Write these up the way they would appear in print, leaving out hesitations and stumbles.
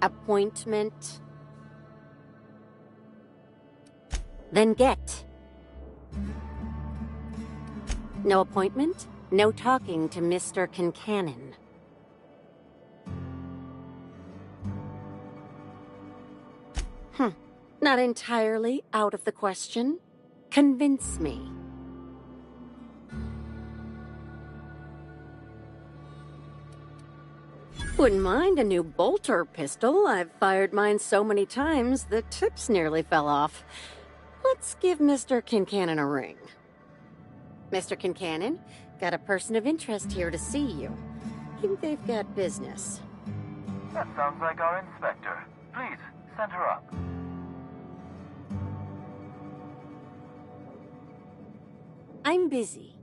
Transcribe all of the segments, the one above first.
Appointment? Then get. No appointment? No talking to Mr. Kincannon. Not entirely out of the question. Convince me. Wouldn't mind a new bolter pistol. I've fired mine so many times, the tips nearly fell off. Let's give Mr. Kincannon a ring. Mr. Kincannon, got a person of interest here to see you. Think they've got business. That sounds like our inspector. Please, send her up. I'm busy.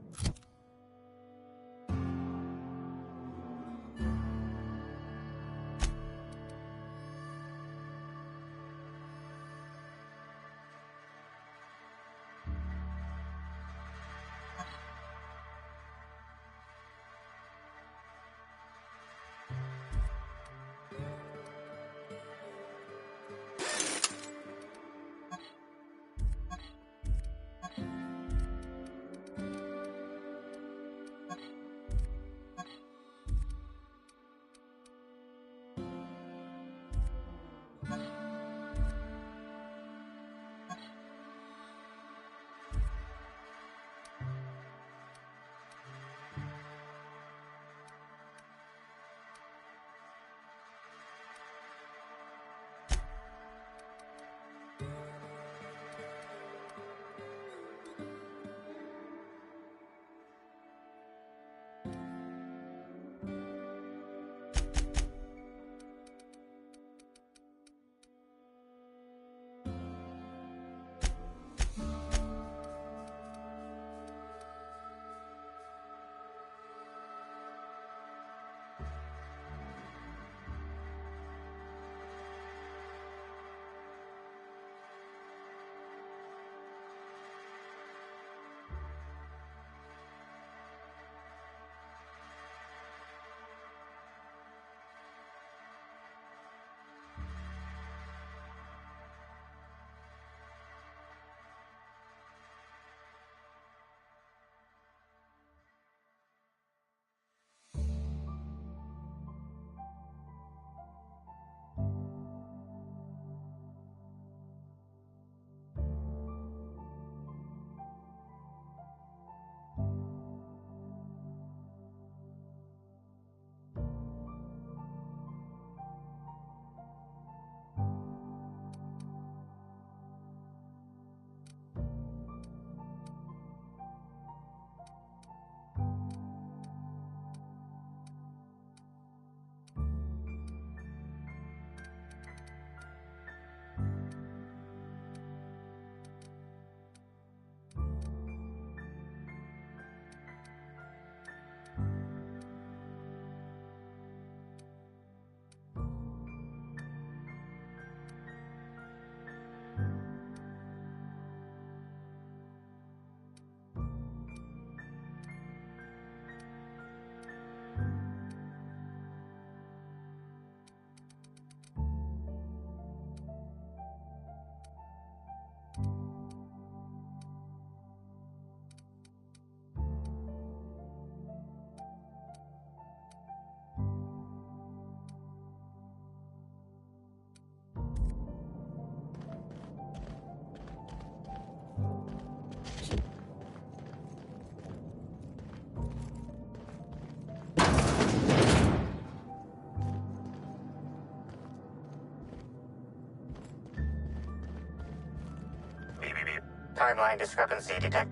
Timeline discrepancy detect.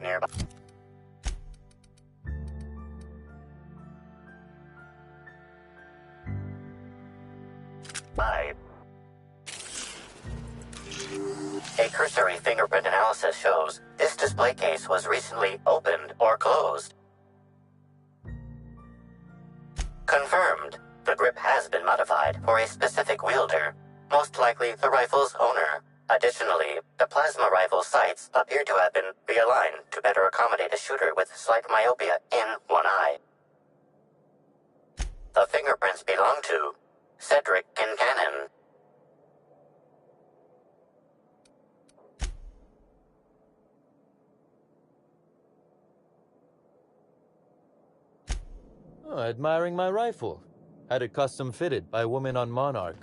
Nearby. A cursory fingerprint analysis shows this display case was recently opened or closed. Confirmed. The grip has been modified for a specific wielder, most likely the rifle's owner. Additionally, the plasma rifle sights appear to have been realigned to better accommodate a shooter with slight myopia in one eye. The fingerprints belong to Cedric Kincannon. Oh, admiring my rifle. Had it custom fitted by a woman on Monarch.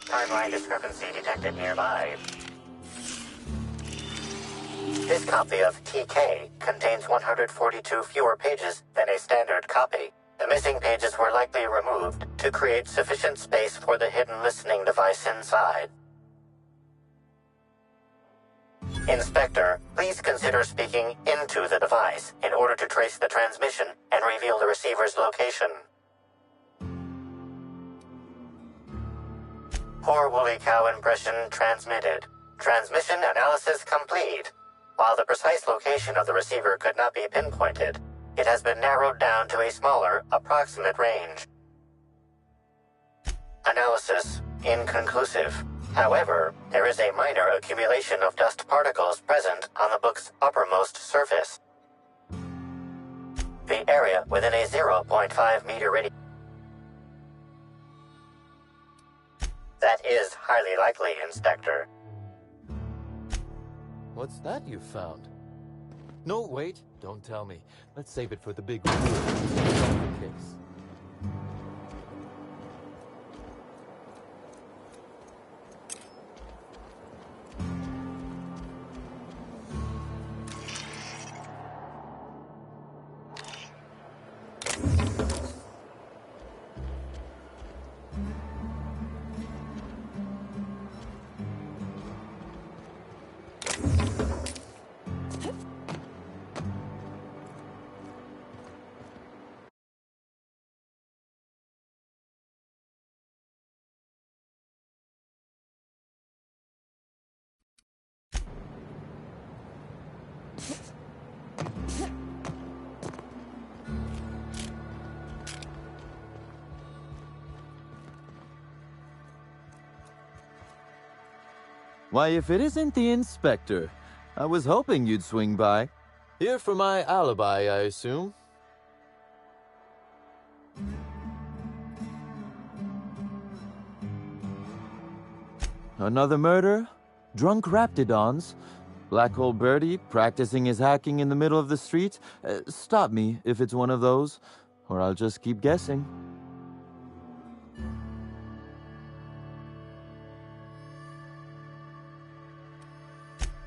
Timeline discrepancy detected nearby. This copy of TK contains 142 fewer pages than a standard copy. The missing pages were likely removed to create sufficient space for the hidden listening device inside. Inspector, please consider speaking into the device in order to trace the transmission and reveal the receiver's location. Poor woolly cow impression transmitted. Transmission analysis complete. While the precise location of the receiver could not be pinpointed, it has been narrowed down to a smaller, approximate range. Analysis inconclusive. However, there is a minor accumulation of dust particles present on the book's uppermost surface. The area within a 0.5 meter radius. That is highly likely, Inspector. What's that you found? No, wait, don't tell me. Let's save it for the big reveal. The case. Why, if it isn't the inspector, I was hoping you'd swing by. Here for my alibi, I assume. Another murder? Drunk raptidons? Black hole birdie practicing his hacking in the middle of the street? Stop me if it's one of those, or I'll just keep guessing.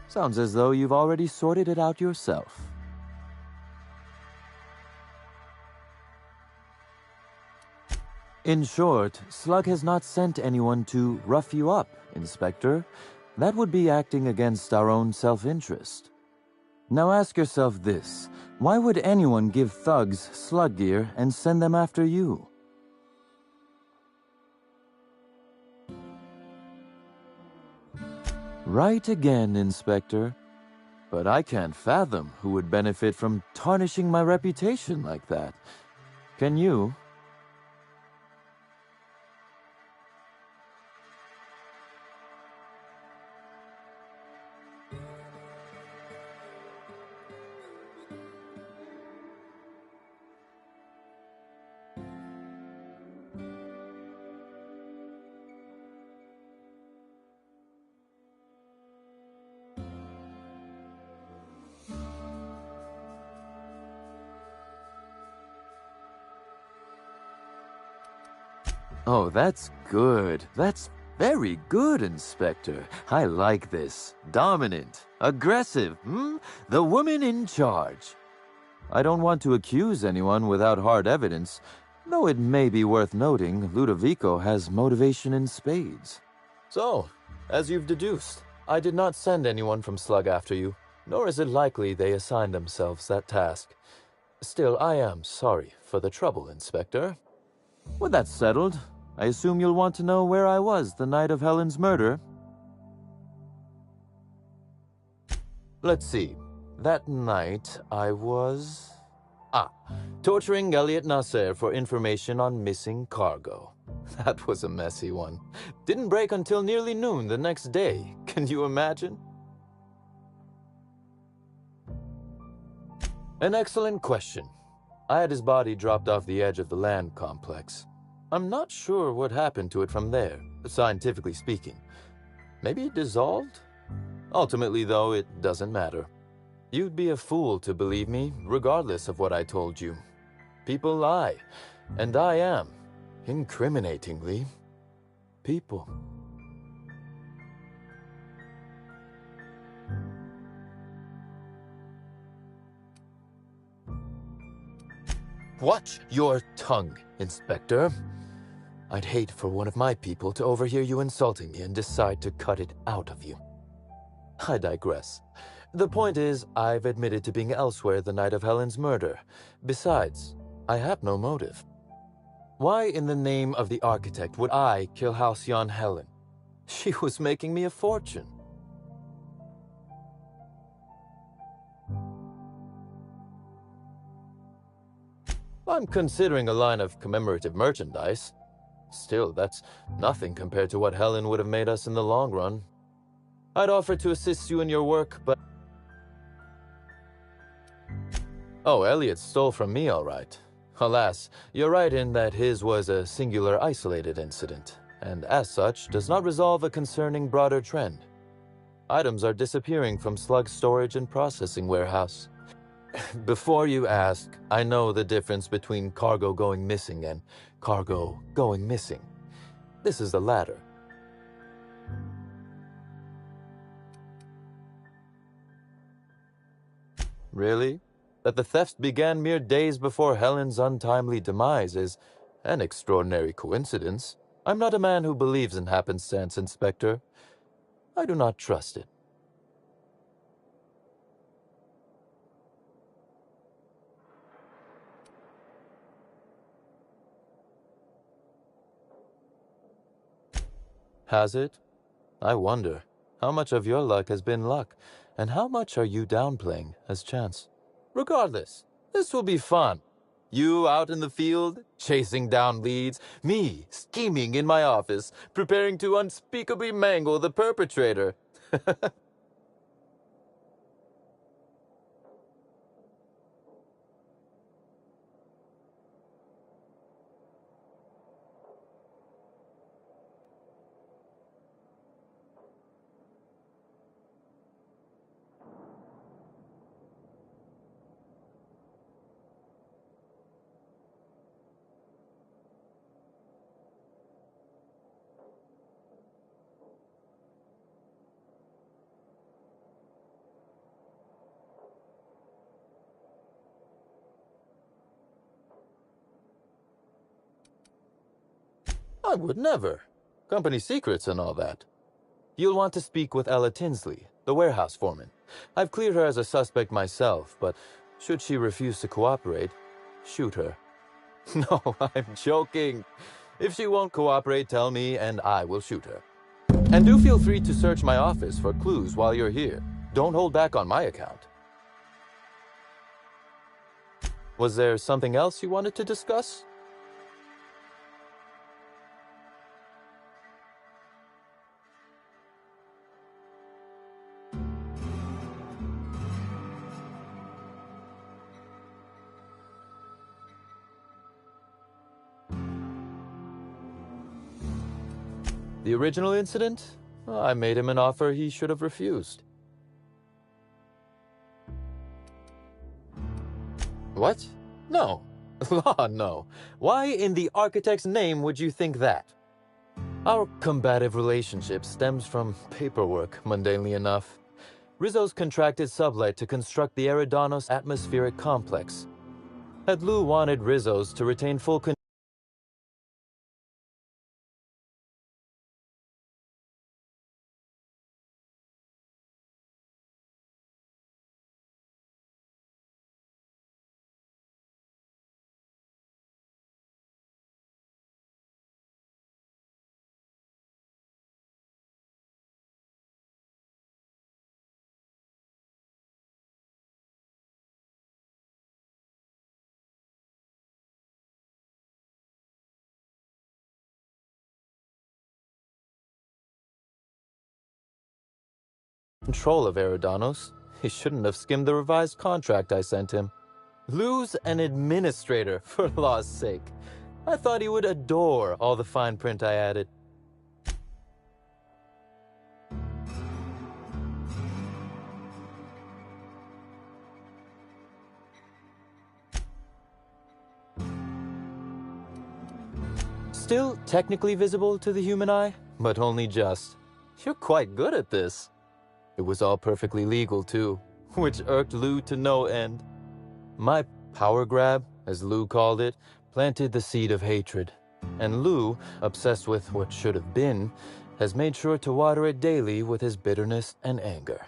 Sounds as though you've already sorted it out yourself. In short, Slug has not sent anyone to rough you up, Inspector. That would be acting against our own self-interest. Now ask yourself this. Why would anyone give thugs Slug gear and send them after you? Right again, Inspector. but I can't fathom who would benefit from tarnishing my reputation like that. Can you? Oh, that's good. That's very good, Inspector. I like this. Dominant. Aggressive. The woman in charge. I don't want to accuse anyone without hard evidence, though it may be worth noting Ludovico has motivation in spades. So, as you've deduced, I did not send anyone from Slug after you, nor is it likely they assigned themselves that task. Still, I am sorry for the trouble, Inspector. With that settled, I assume you'll want to know where I was the night of Helen's murder. Let's see. That night, I was... torturing Elliot Nasser for information on missing cargo. That was a messy one. Didn't break until nearly noon the next day. Can you imagine? An excellent question. I had his body dropped off the edge of the land complex. I'm not sure what happened to it from there, scientifically speaking. Maybe it dissolved? Ultimately, though, it doesn't matter. You'd be a fool to believe me, regardless of what I told you. People lie, and I am, incriminatingly, people. Watch your tongue, Inspector. I'd hate for one of my people to overhear you insulting me and decide to cut it out of you. I digress. The point is, I've admitted to being elsewhere the night of Helen's murder. Besides, I have no motive. Why in the name of the architect would I kill Halcyon Helen? She was making me a fortune. I'm considering a line of commemorative merchandise. Still, that's nothing compared to what Helen would have made us in the long run. I'd offer to assist you in your work, but... Oh, Elliot stole from me, all right. Alas, you're right in that his was a singular isolated incident, and as such, does not resolve a concerning broader trend. Items are disappearing from Slug's storage and processing warehouse. Before you ask, I know the difference between cargo going missing and cargo going missing. This is the latter. Really? That the thefts began mere days before Helen's untimely demise is an extraordinary coincidence. I'm not a man who believes in happenstance, Inspector. I do not trust it. Has it? I wonder, how much of your luck has been luck, and how much are you downplaying as chance? Regardless, this will be fun. You out in the field, chasing down leads, me scheming in my office, preparing to unspeakably mangle the perpetrator. I would never. Company secrets and all that. You'll want to speak with Ella Tinsley, the warehouse foreman. I've cleared her as a suspect myself, but should she refuse to cooperate, shoot her. No, I'm joking. If she won't cooperate, tell me and I will shoot her. And do feel free to search my office for clues while you're here. Don't hold back on my account. Was there something else you wanted to discuss? The original incident? I made him an offer he should have refused. What? No. Law, no. Why in the architect's name would you think that? Our combative relationship stems from paperwork, mundanely enough. Rizzo's contracted Sublight to construct the Eridanos atmospheric complex. Had Lou wanted Rizzo's to retain full control of Eridanos, he shouldn't have skimmed the revised contract I sent him. Lou's an administrator, for law's sake. I thought he would adore all the fine print I added. Still technically visible to the human eye, but only just. You're quite good at this. It was all perfectly legal, too, which irked Lou to no end. My power grab, as Lou called it, planted the seed of hatred. And Lou, obsessed with what should have been, has made sure to water it daily with his bitterness and anger.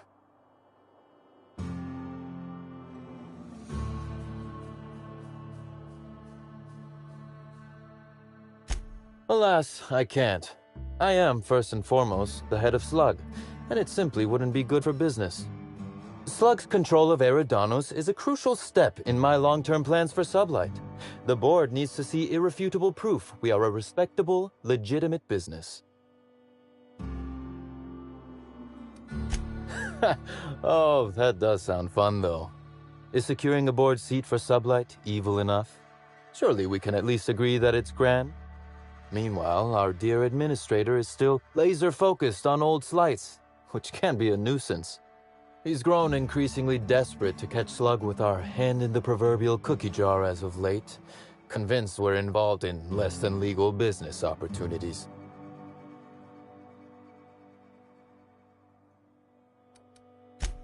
Alas, I can't. I am, first and foremost, the head of Slug, and it simply wouldn't be good for business. Slug's control of Eridanos is a crucial step in my long-term plans for Sublight. The board needs to see irrefutable proof we are a respectable, legitimate business. Oh, that does sound fun, though. Is securing a board seat for Sublight evil enough? Surely we can at least agree that it's grand. Meanwhile, our dear administrator is still laser-focused on old slights, which can be a nuisance. He's grown increasingly desperate to catch Slug with our hand in the proverbial cookie jar as of late, convinced we're involved in less-than-legal business opportunities.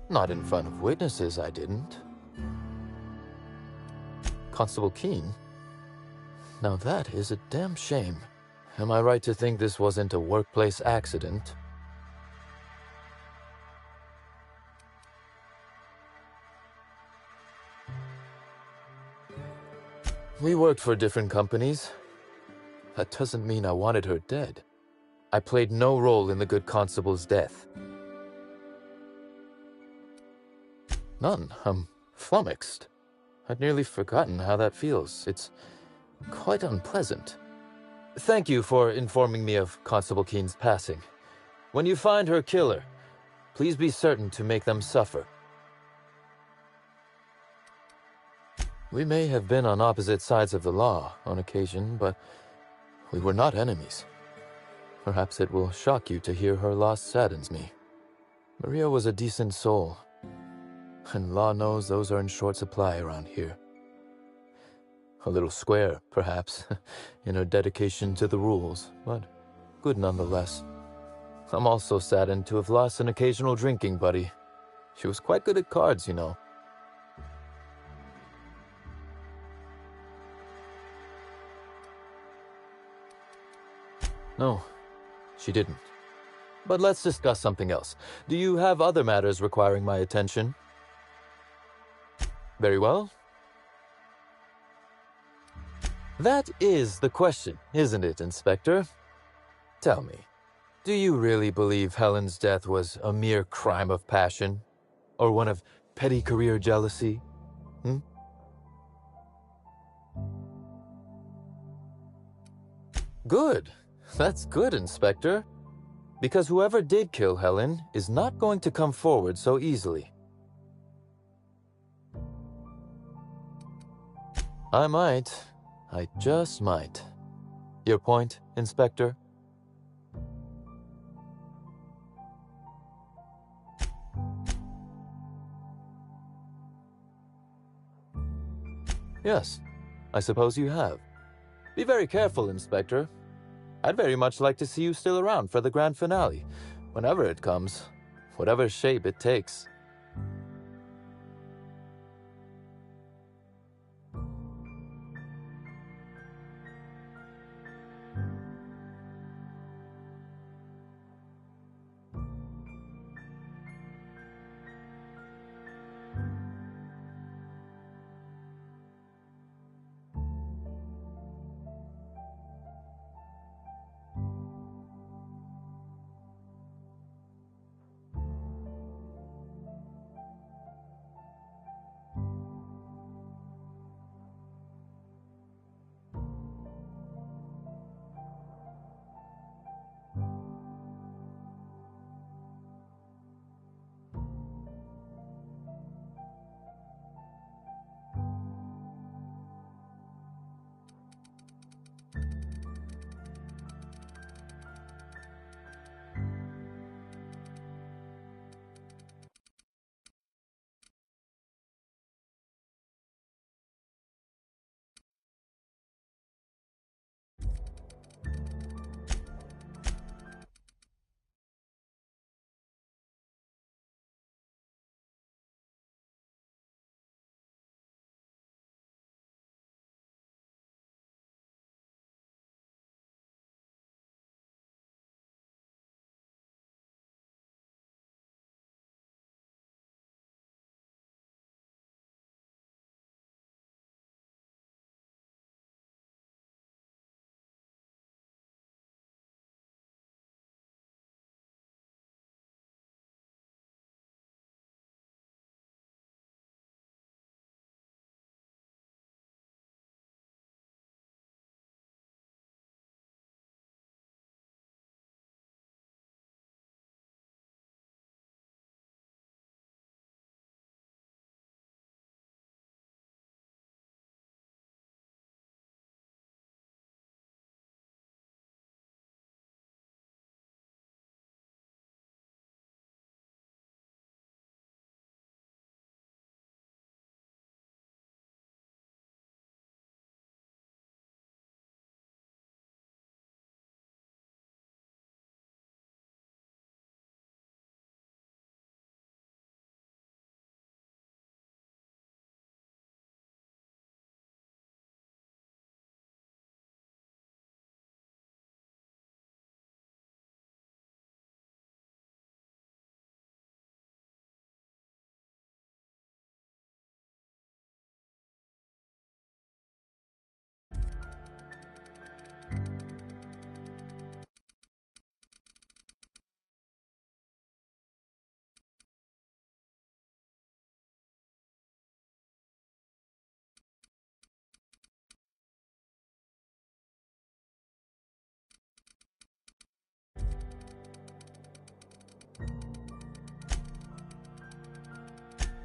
Not in front of witnesses, I didn't. Constable Keene? Now that is a damn shame. Am I right to think this wasn't a workplace accident? We worked for different companies. That doesn't mean I wanted her dead. I played no role in the good constable's death. None. I'm flummoxed. I'd nearly forgotten how that feels. It's quite unpleasant. Thank you for informing me of Constable Keene's passing. When you find her killer, please be certain to make them suffer. We may have been on opposite sides of the law on occasion, but we were not enemies. Perhaps it will shock you to hear her loss saddens me. Maria was a decent soul, and law knows those are in short supply around here. A little square, perhaps, in her dedication to the rules, but good nonetheless. I'm also saddened to have lost an occasional drinking buddy. She was quite good at cards, you know. No, she didn't. But let's discuss something else. Do you have other matters requiring my attention? Very well. That is the question, isn't it, Inspector? Tell me, do you really believe Helen's death was a mere crime of passion? Or one of petty career jealousy? Hmm? Good. That's good, Inspector. Because whoever did kill Helen is not going to come forward so easily. I just might. Your point, Inspector? Yes, I suppose you have. Be very careful, Inspector. I'd very much like to see you still around for the grand finale, whenever it comes, whatever shape it takes.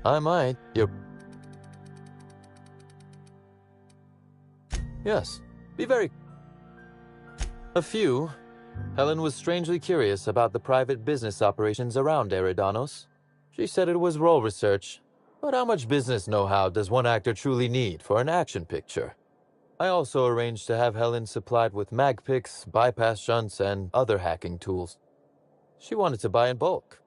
I might. Yes, be very... A few. Helen was strangely curious about the private business operations around Eridanos. She said it was role research, but how much business know-how does one actor truly need for an action picture? I also arranged to have Helen supplied with mag picks, bypass shunts, and other hacking tools. She wanted to buy in bulk.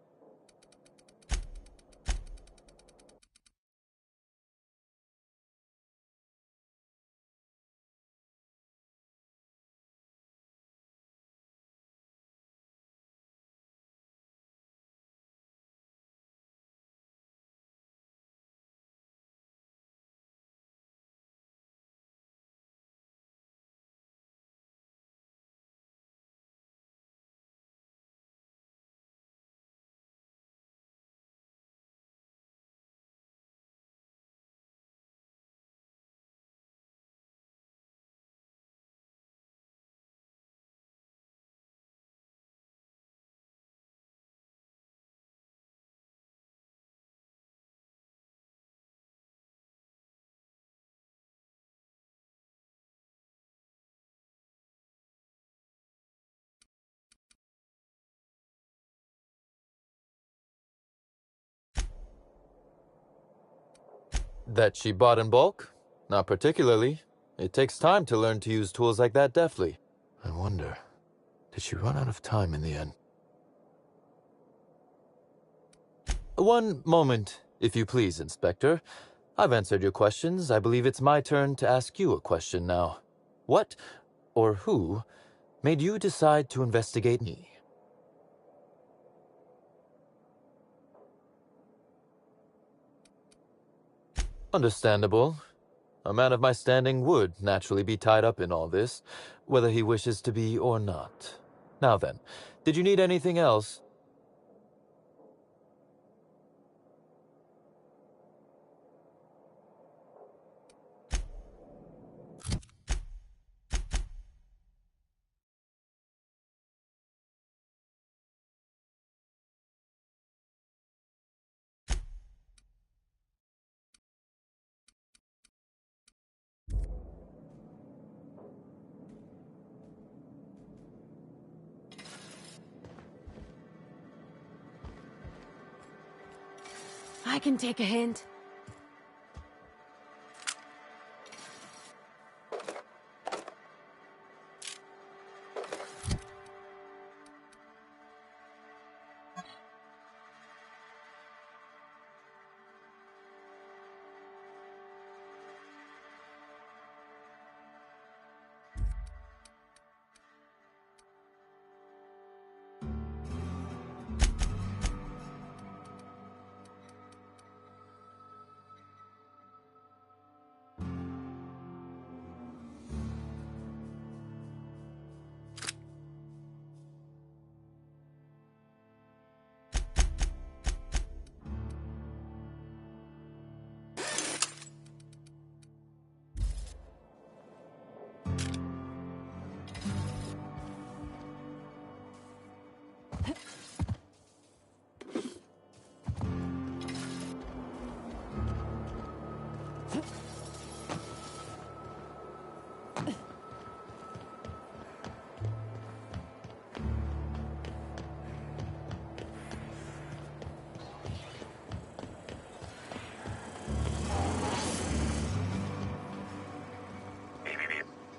That she bought in bulk? Not particularly. It takes time to learn to use tools like that deftly. I wonder, did she run out of time in the end? One moment, if you please, Inspector. I've answered your questions. I believe it's my turn to ask you a question now. What, or who, made you decide to investigate me? Understandable. A man of my standing would naturally be tied up in all this, whether he wishes to be or not. Now then, did you need anything else? I can take a hint.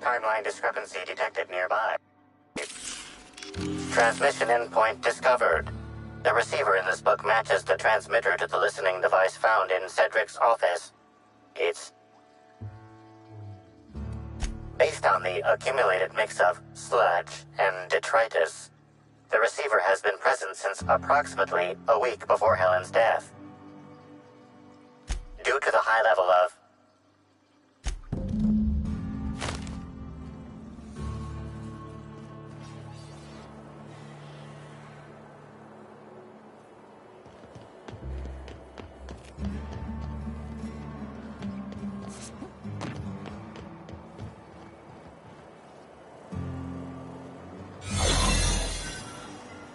Timeline discrepancy detected nearby. Transmission endpoint discovered. The receiver in this book matches the transmitter to the listening device found in Cedric's office. It's based on the accumulated mix of sludge and detritus. The receiver has been present since approximately a week before Helen's death. Due to the high level of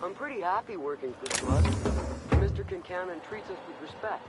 I'm pretty happy working for Slug. Mr. Kincannon treats us with respect.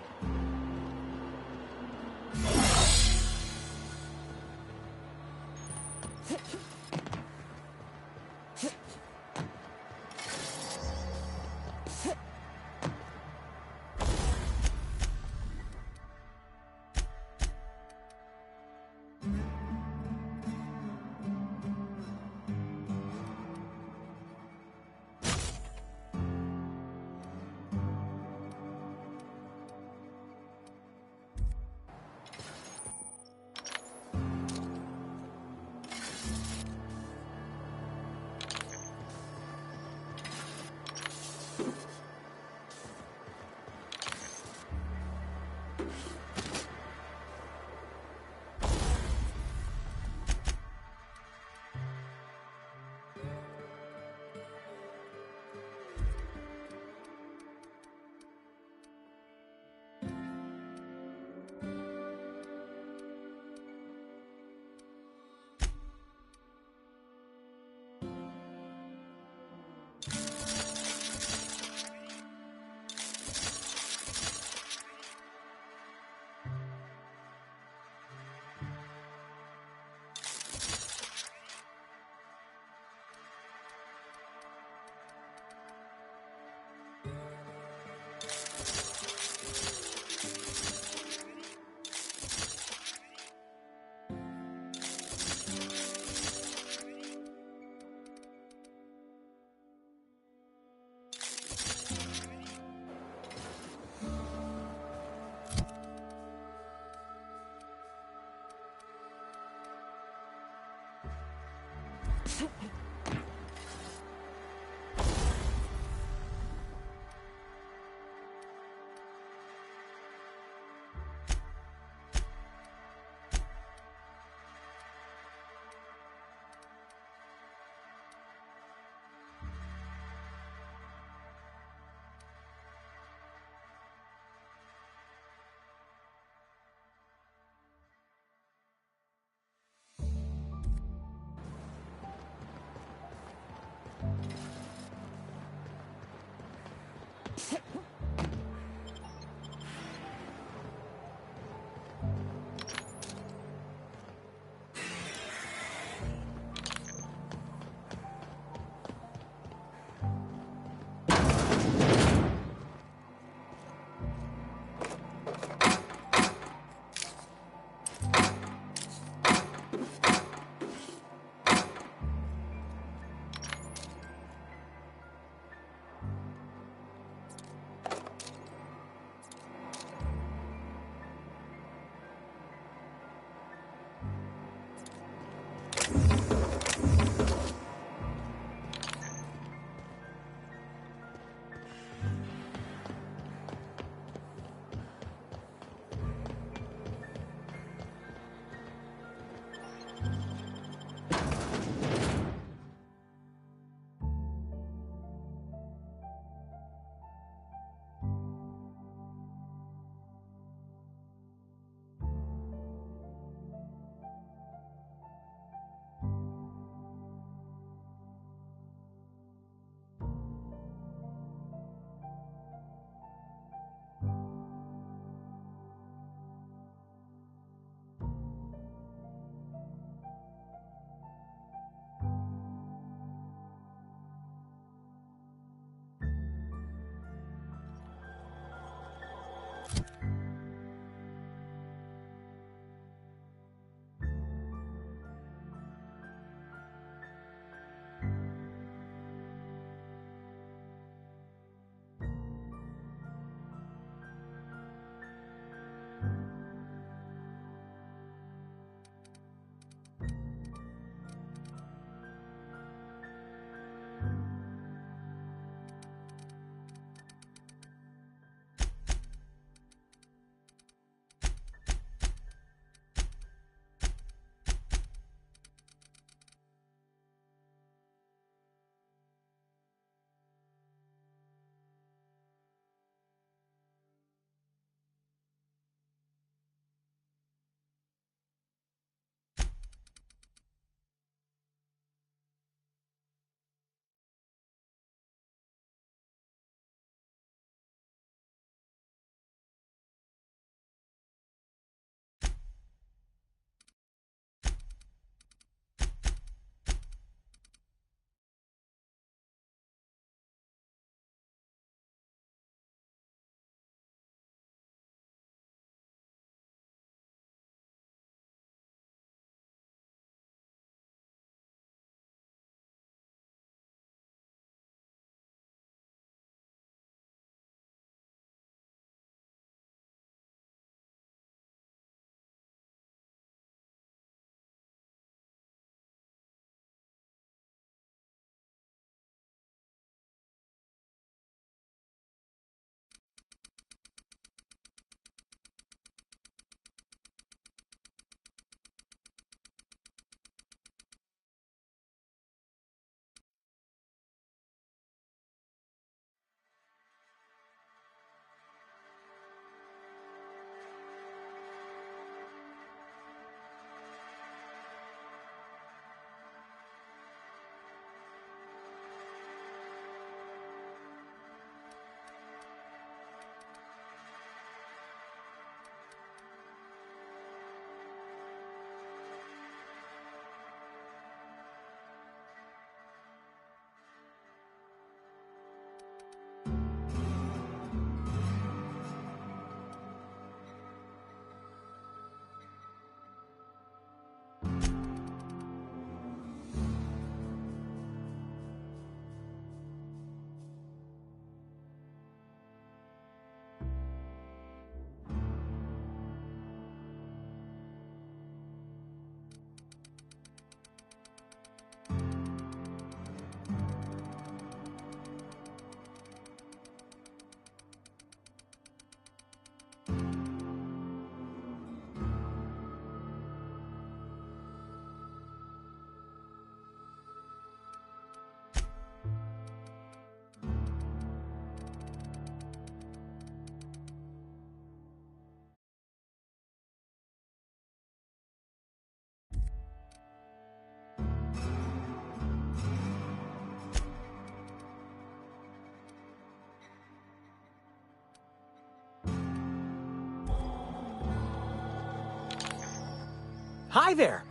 Hi there.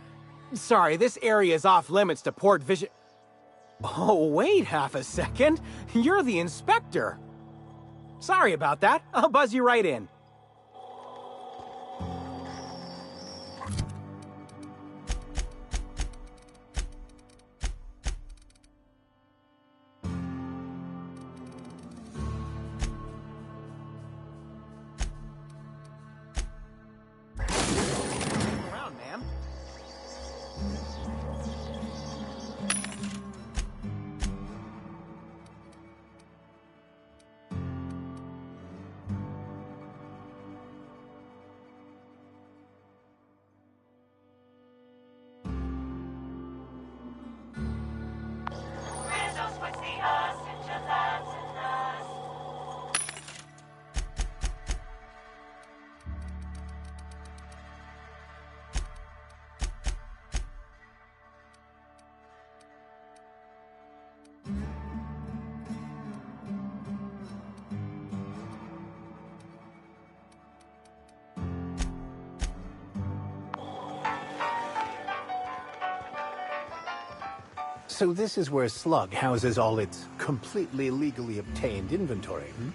Sorry, this area is off limits to port vision. Oh, wait half a second. You're the inspector. Sorry about that. I'll buzz you right in. Around, ma'am. So this is where Slug houses all its completely legally obtained inventory, hmm?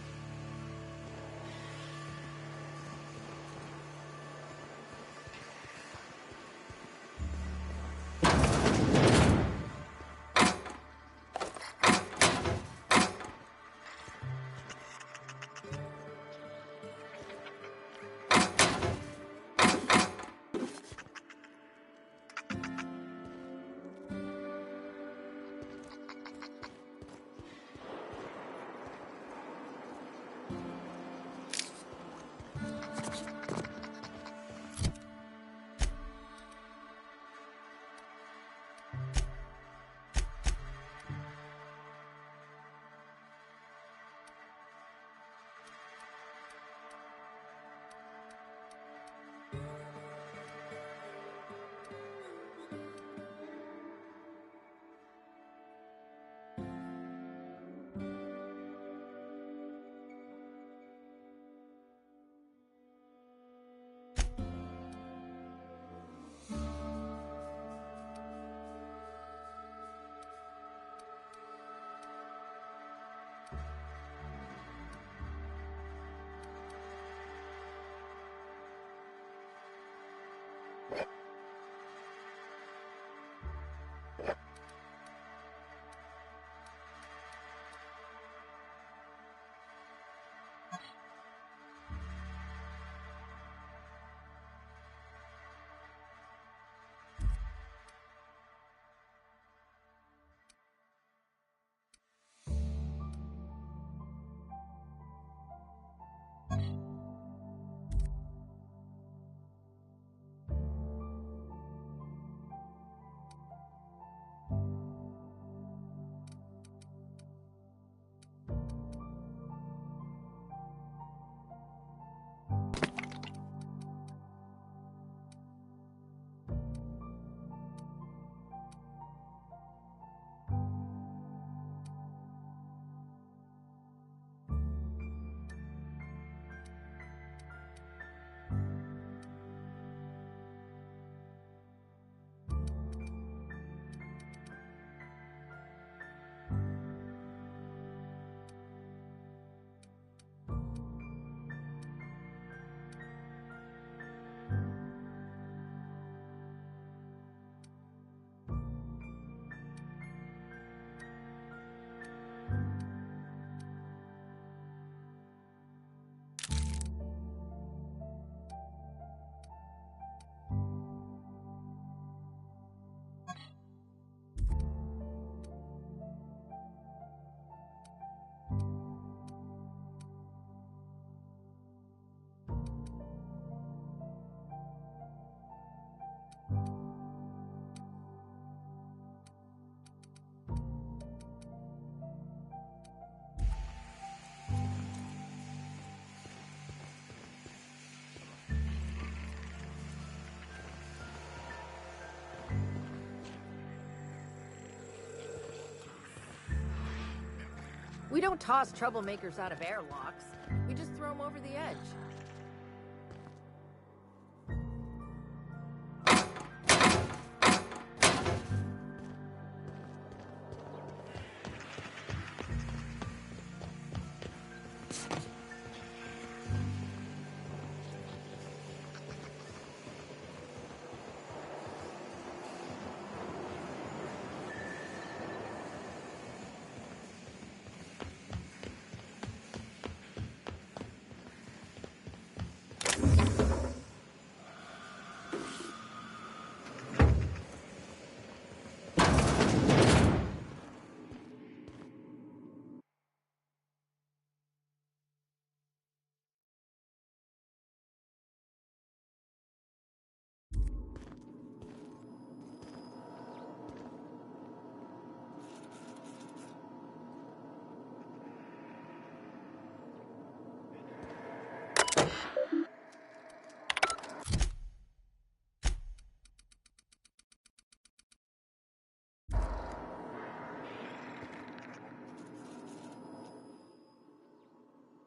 We don't toss troublemakers out of airlocks. We just throw them over the edge.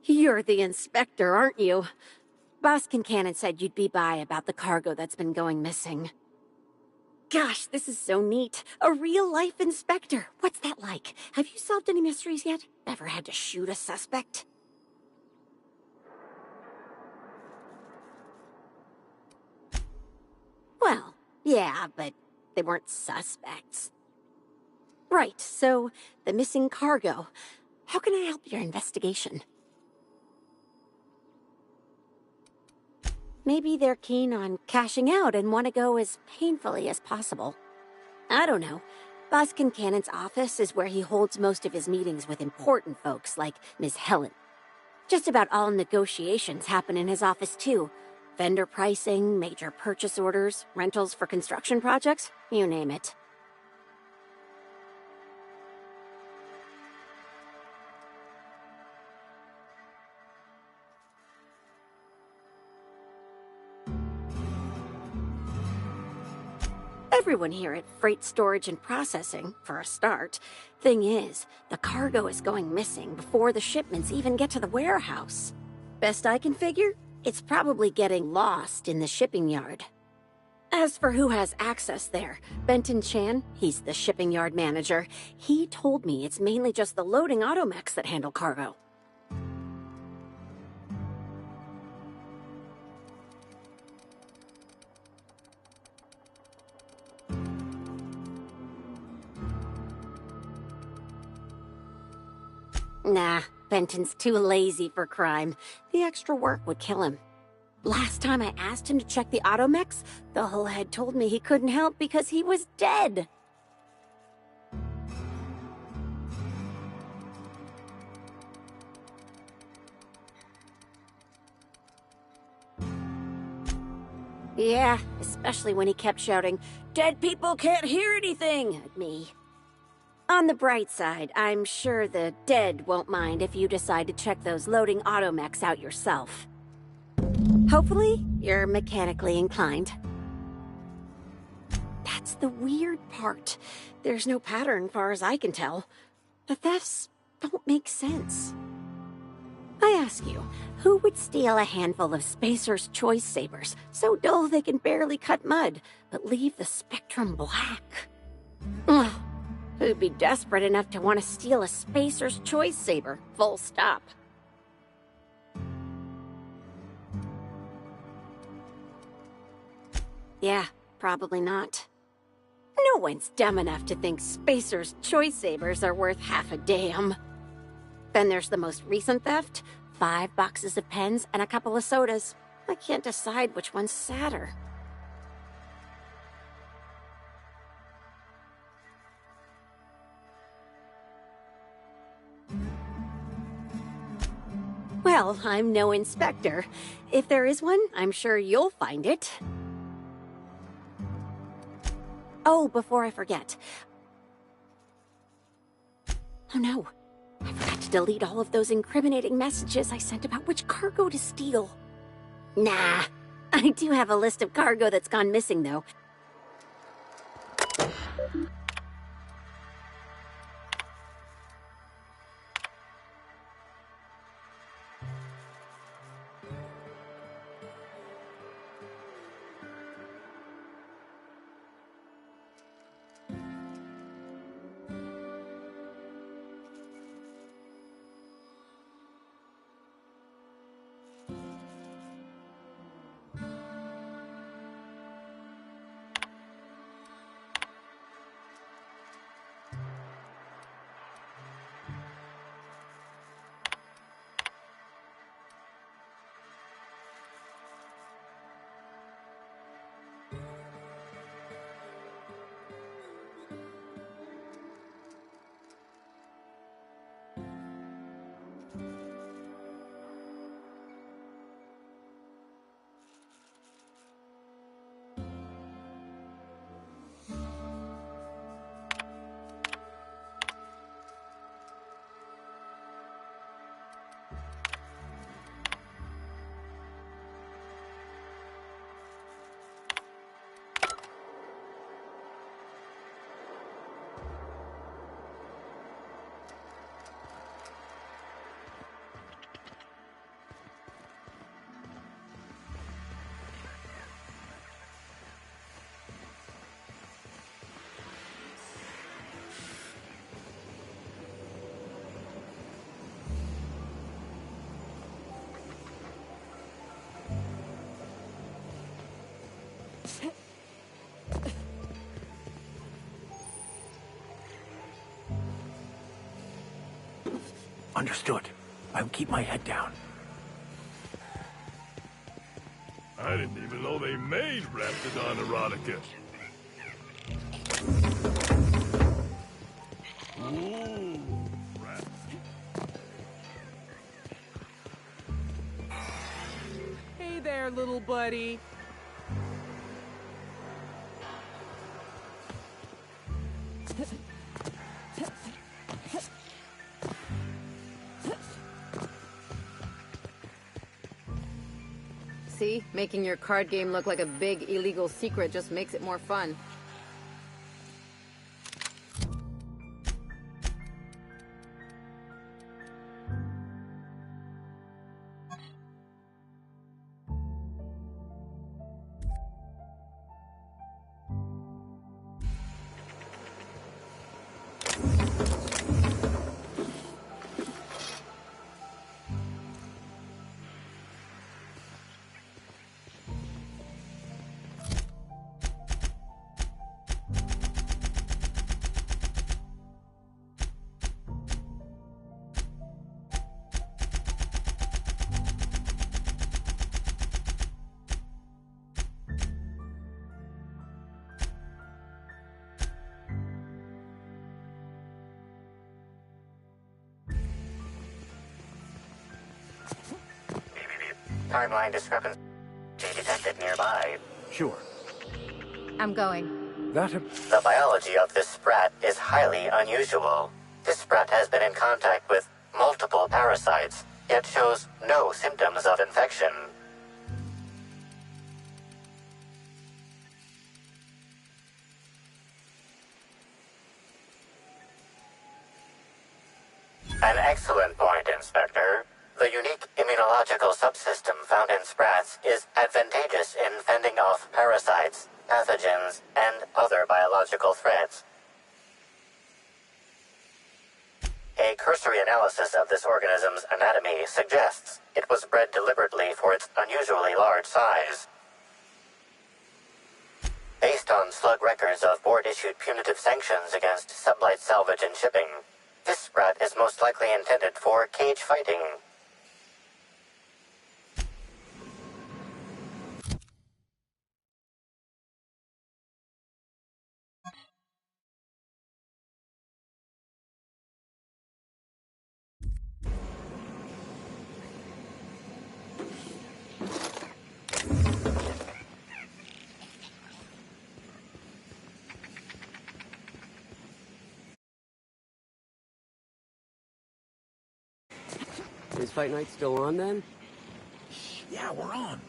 You're the inspector, aren't you? Boss Kincannon said you'd be by about the cargo that's been going missing. Gosh, this is so neat. A real-life inspector. What's that like? Have you solved any mysteries yet? Ever had to shoot a suspect? Well, yeah, but they weren't suspects. Right, so the missing cargo. How can I help your investigation? Maybe they're keen on cashing out and want to go as painfully as possible. I don't know. Boss Kincannon's office is where he holds most of his meetings with important folks like Miss Helen. Just about all negotiations happen in his office too. Vendor pricing, major purchase orders, rentals for construction projects, you name it. Everyone here at Freight Storage and Processing, for a start. Thing is, the cargo is going missing before the shipments even get to the warehouse. Best I can figure, it's probably getting lost in the shipping yard. As for who has access there, Benton Chan, he's the shipping yard manager, he told me it's mainly just the loading automechs that handle cargo. Nah, Benton's too lazy for crime. The extra work would kill him. Last time I asked him to check the automechs, the whole head told me he couldn't help because he was dead. Yeah, especially when he kept shouting, "Dead people can't hear anything!" at me. On the bright side, I'm sure the dead won't mind if you decide to check those loading automechs out yourself. Hopefully, you're mechanically inclined. That's the weird part. There's no pattern, far as I can tell. The thefts don't make sense. I ask you, who would steal a handful of Spacer's Choice Sabers, so dull they can barely cut mud, but leave the spectrum black? Ugh. Who'd be desperate enough to want to steal a Spacer's Choice Saber, full stop? Yeah, probably not. No one's dumb enough to think Spacer's Choice Sabers are worth half a damn. Then there's the most recent theft, 5 boxes of pens and a couple of sodas. I can't decide which one's sadder. Well, I'm no inspector. If there is one, I'm sure you'll find it. Oh, before I forget. Oh no, I forgot to delete all of those incriminating messages I sent about which cargo to steal. Nah, I do have a list of cargo that's gone missing, though. Understood. I'll keep my head down. I didn't even know they made Raptidon erotica. Ooh, rap. Hey there, little buddy. See? Making your card game look like a big illegal secret just makes it more fun. Timeline discrepancy detected nearby. Sure. I'm going. The biology of this sprat is highly unusual. This sprat has been in contact with multiple parasites, yet shows no symptoms of infection. An excellent point, Inspector. The unique immunological subsystem found in sprats is advantageous in fending off parasites, pathogens, and other biological threats. A cursory analysis of this organism's anatomy suggests it was bred deliberately for its unusually large size. Based on slug records of board-issued punitive sanctions against sublight salvage and shipping, this sprat is most likely intended for cage fighting. Is Fight Night still on then? Yeah, we're on.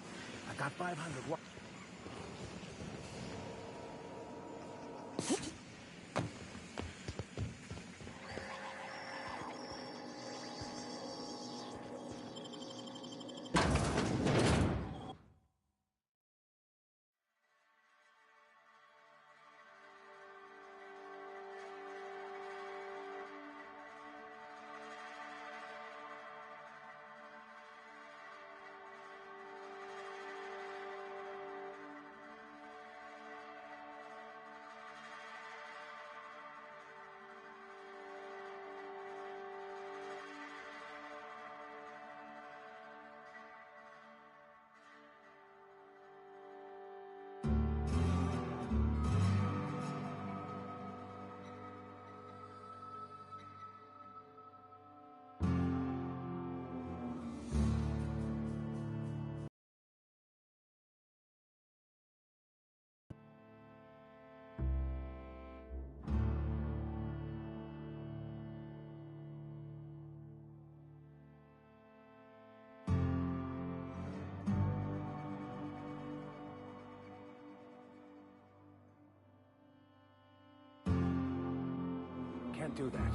I got 500. can't do that.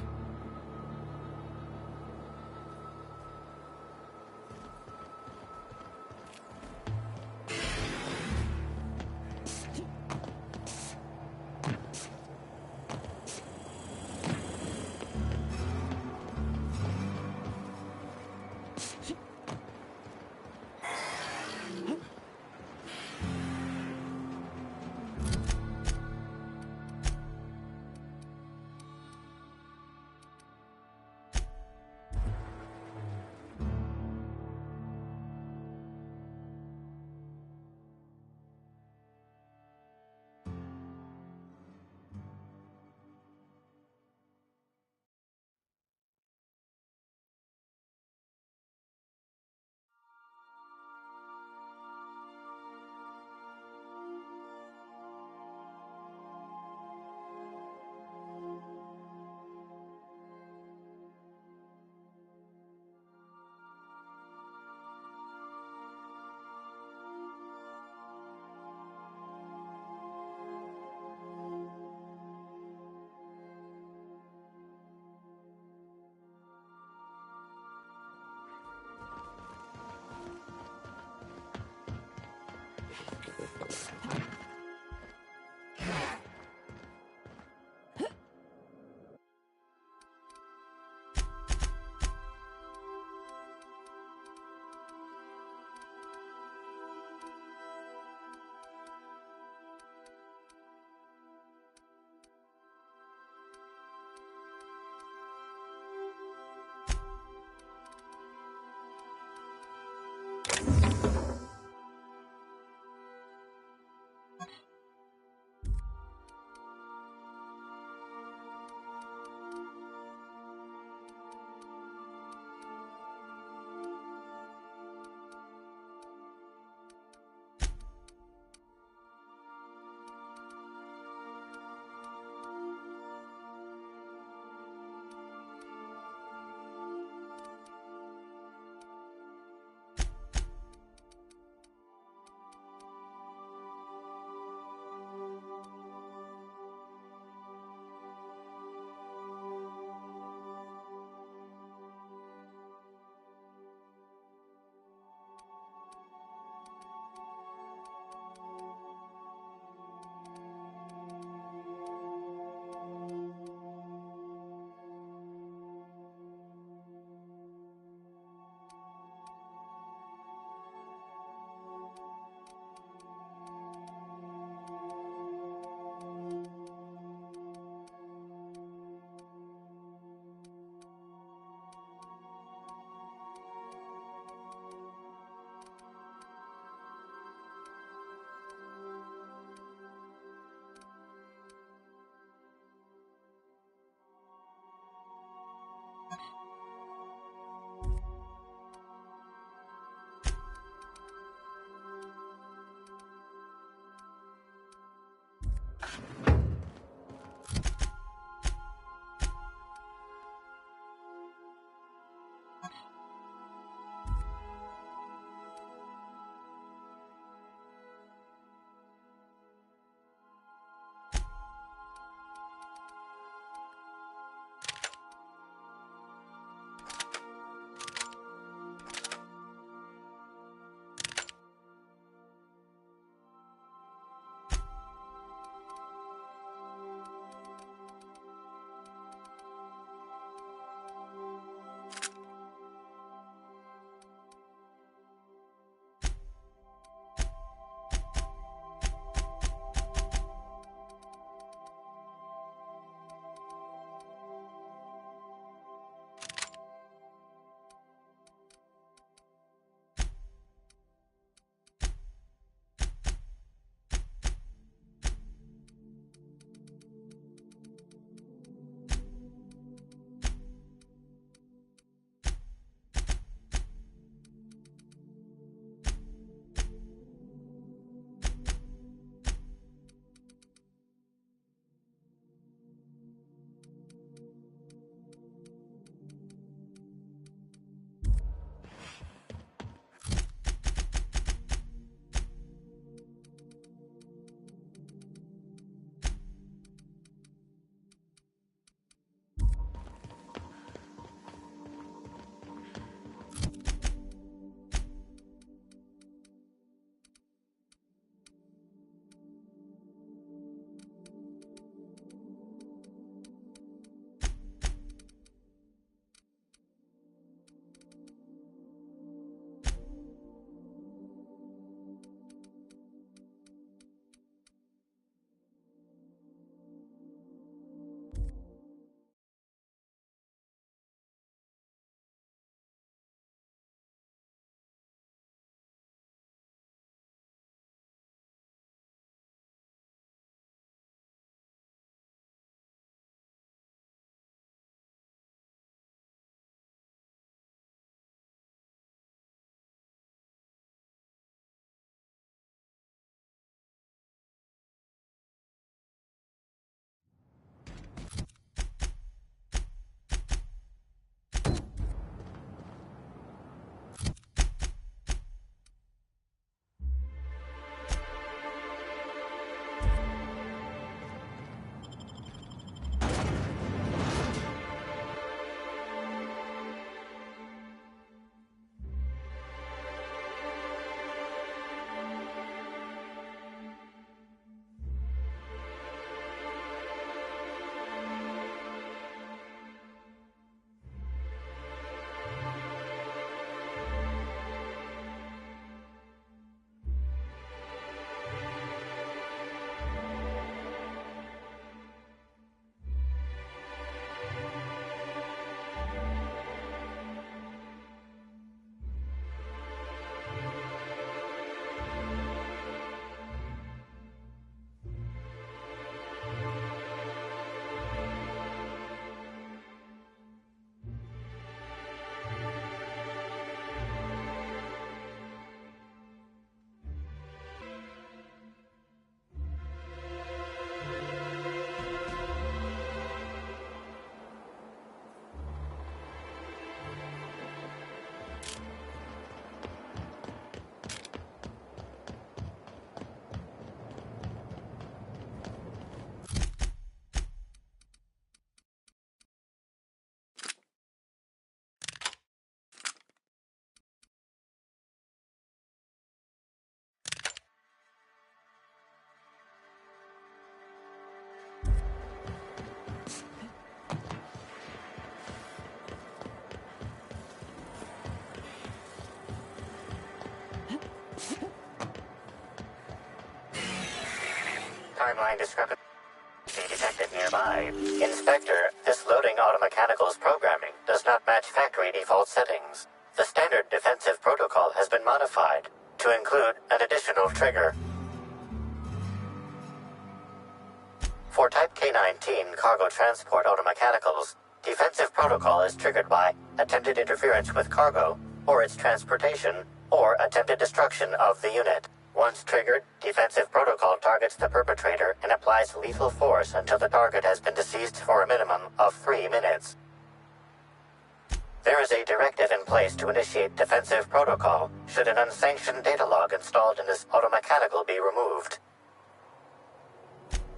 timeline discrepancy detected nearby. Inspector, this loading automechanical's programming does not match factory default settings. The standard defensive protocol has been modified to include an additional trigger. For Type K-19 cargo transport automechanicals, defensive protocol is triggered by attempted interference with cargo, or its transportation, or attempted destruction of the unit. Once triggered, defensive protocol targets the perpetrator and applies lethal force until the target has been deceased for a minimum of 3 minutes. There is a directive in place to initiate defensive protocol should an unsanctioned data log installed in this automechanical be removed.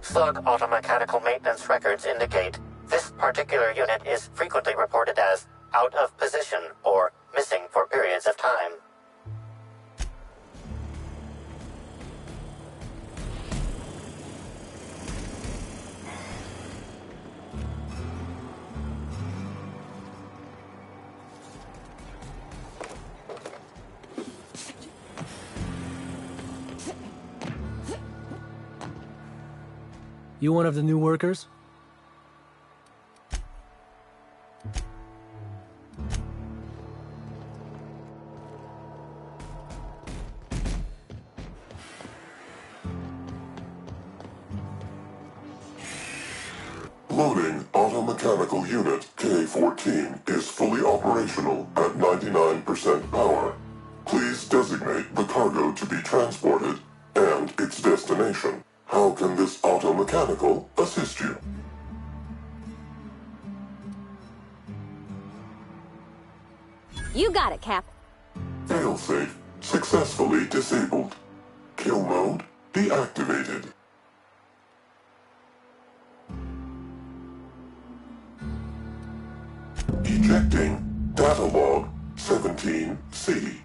Slug automechanical maintenance records indicate this particular unit is frequently reported as out of position or missing for periods of time. You one of the new workers? Loading automechanical unit K-14 is fully operational at 99% power. Please designate the cargo to be transported and its destination. How can this automechanical assist you? You got it, Cap. Failsafe successfully disabled. Kill mode deactivated. Ejecting data log 17C.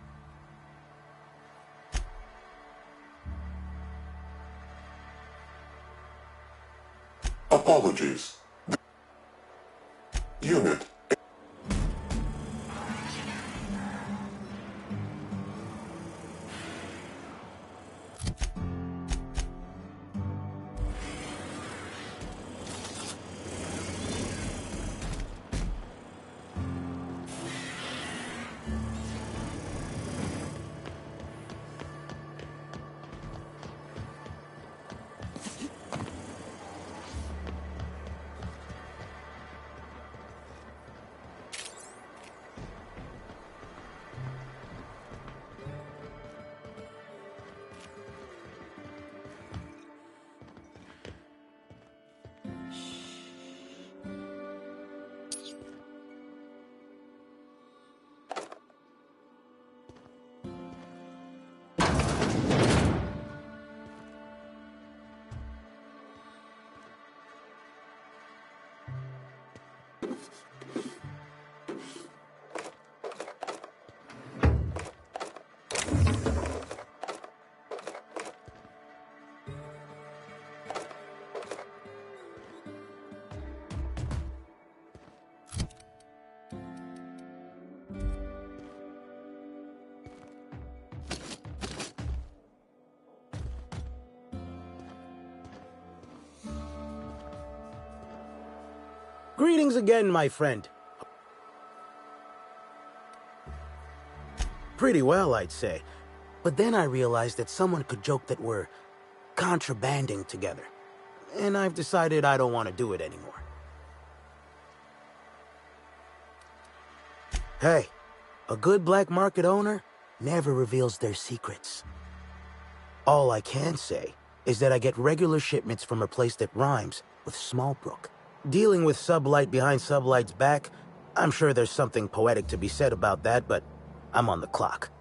Apologies. Unit. Greetings again, my friend. Pretty well, I'd say. But then I realized that someone could joke that we're contrabanding together. And I've decided I don't want to do it anymore. Hey, a good black market owner never reveals their secrets. All I can say is that I get regular shipments from a place that rhymes with Smallbrook. Dealing with Sublight behind Sublight's back, I'm sure there's something poetic to be said about that, but I'm on the clock.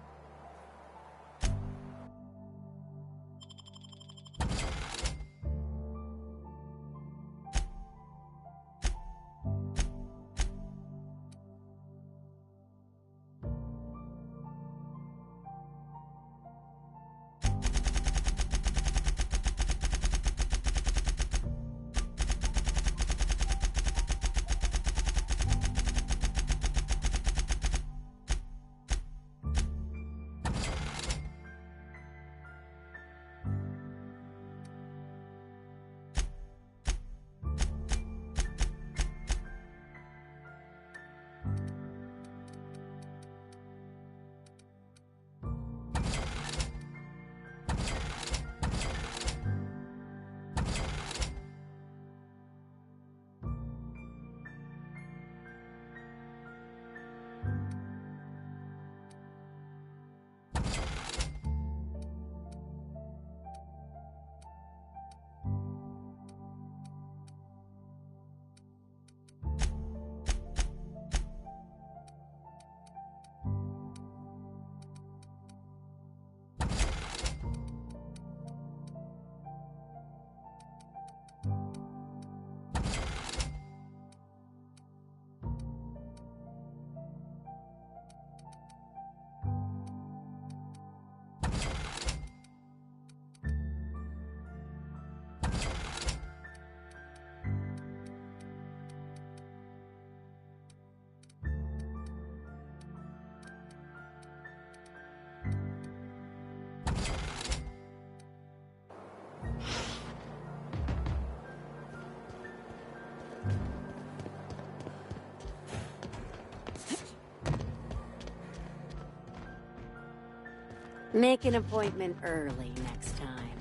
Make an appointment early next time.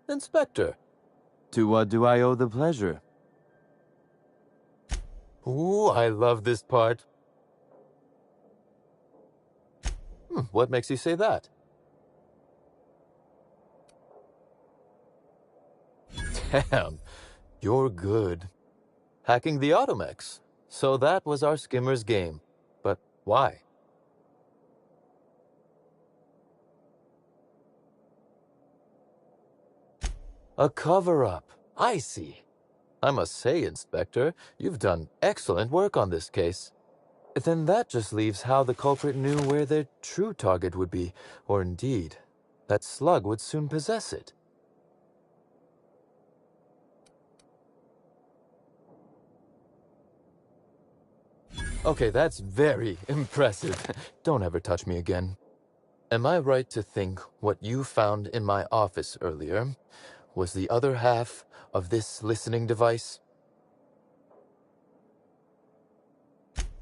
Inspector. To what do I owe the pleasure? Ooh, I love this part. What makes you say that? Damn, you're good. Hacking the Automex. So that was our skimmer's game. But why? A cover-up. I see. I must say, Inspector, you've done excellent work on this case. Then that just leaves how the culprit knew where their true target would be, or indeed, that Slug would soon possess it. Okay, that's very impressive. Don't ever touch me again. Am I right to think what you found in my office earlier was the other half of this listening device?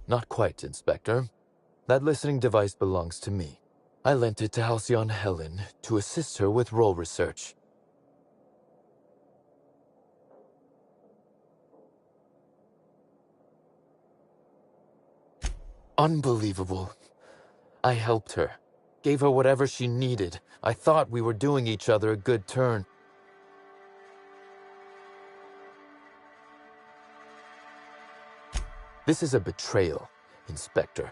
Not quite, Inspector. That listening device belongs to me. I lent it to Halcyon Helen to assist her with role research. Unbelievable. I helped her. Gave her whatever she needed. I thought we were doing each other a good turn. This is a betrayal, Inspector.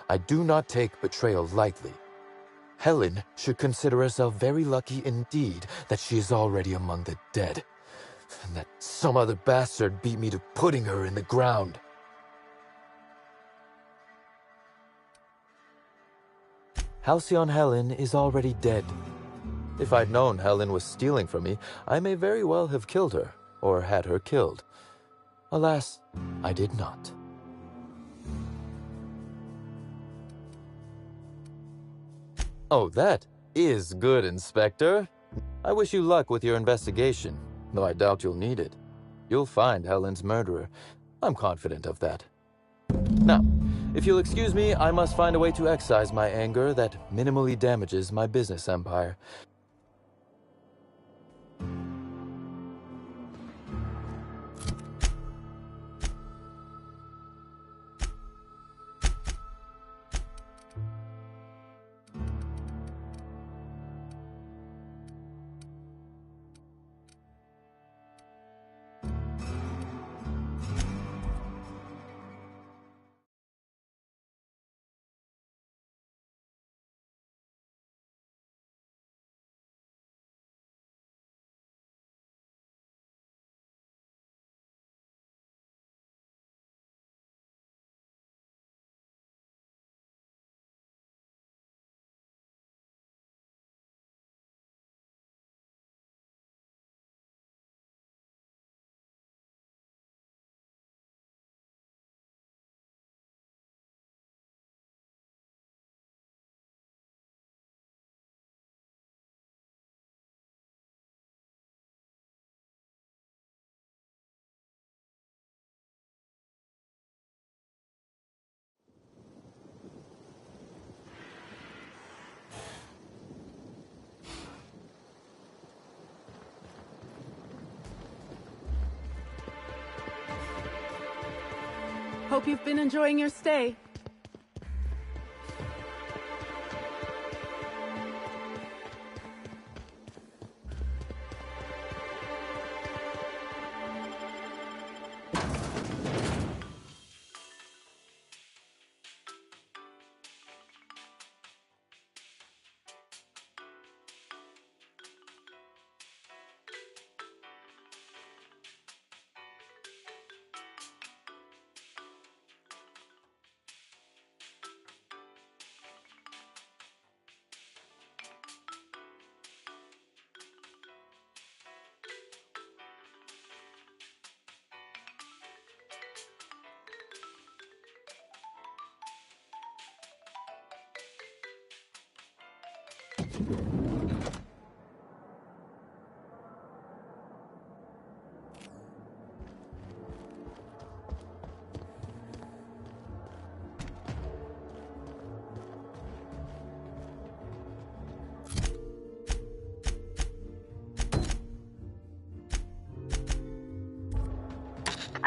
I do not take betrayal lightly. Helen should consider herself very lucky indeed that she is already among the dead, and that some other bastard beat me to putting her in the ground. Halcyon Helen is already dead. If I'd known Helen was stealing from me, I may very well have killed her, or had her killed. Alas, I did not. Oh, that is good, Inspector. I wish you luck with your investigation, though I doubt you'll need it. You'll find Helen's murderer. I'm confident of that. Now, if you'll excuse me, I must find a way to excise my anger that minimally damages my business empire. Hope you've been enjoying your stay.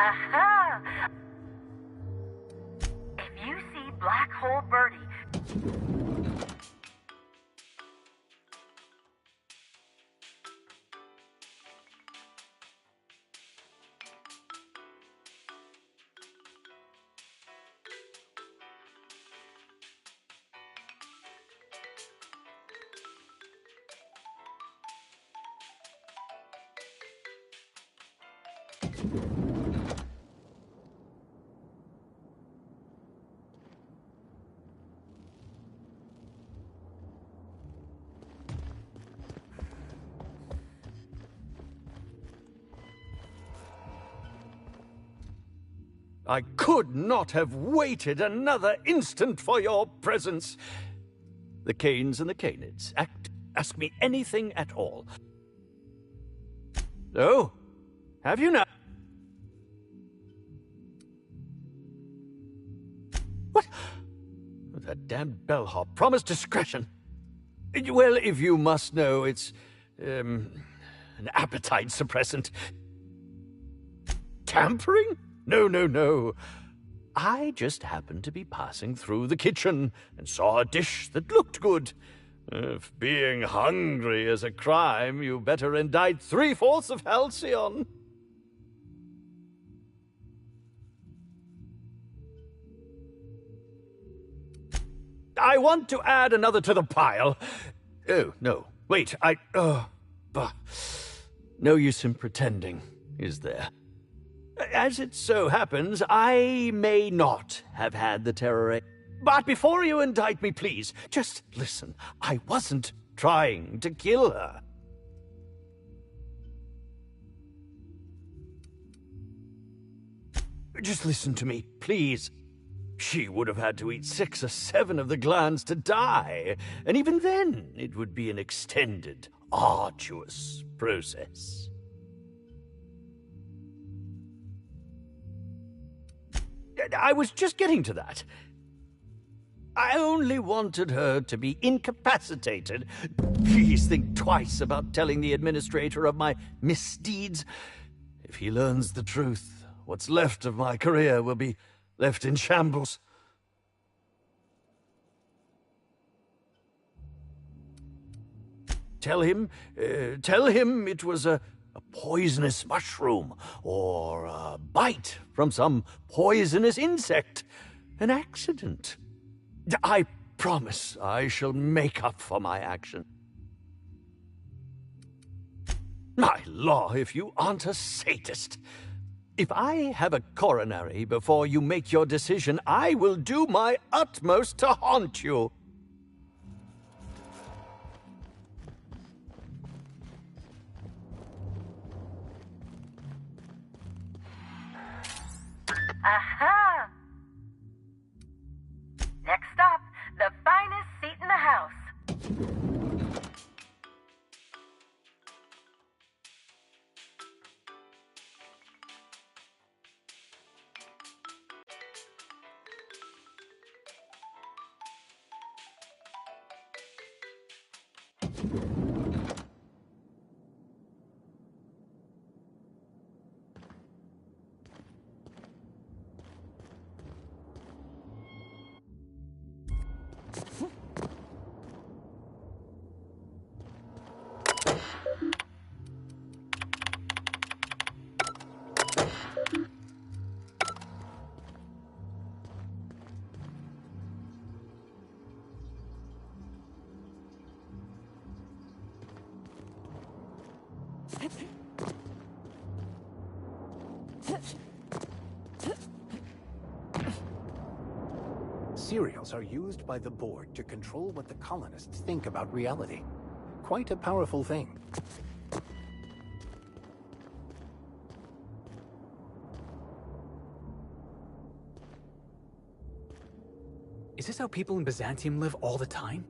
Aha! If you see Black Hole Birdie... I could not have waited another instant for your presence. The Canes and the Canids. Ask me anything at all. Oh, have you not? What? That damned bellhop promised discretion. Well, if you must know, it's, an appetite suppressant. Tampering? No. I just happened to be passing through the kitchen and saw a dish that looked good. If being hungry is a crime, you better indict 3/4 of Halcyon. I want to add another to the pile. Oh, no. Wait, bah. No use in pretending, is there? As it so happens, I may not have had the terror. But before you indict me, please, just listen. I wasn't trying to kill her. Just listen to me, please. She would have had to eat 6 or 7 of the glands to die, and even then it would be an extended, arduous process. I was just getting to that. I only wanted her to be incapacitated. Please think twice about telling the administrator of my misdeeds. If he learns the truth, what's left of my career will be left in shambles. Tell him it was a poisonous mushroom, or a bite from some poisonous insect. An accident. I promise I shall make up for my action. My law, if you aren't a sadist. If I have a coronary before you make your decision, I will do my utmost to haunt you. Aha! Next stop, the finest seat in the house. Serials are used by the board to control what the colonists think about reality. Quite a powerful thing. Is this how people in Byzantium live all the time?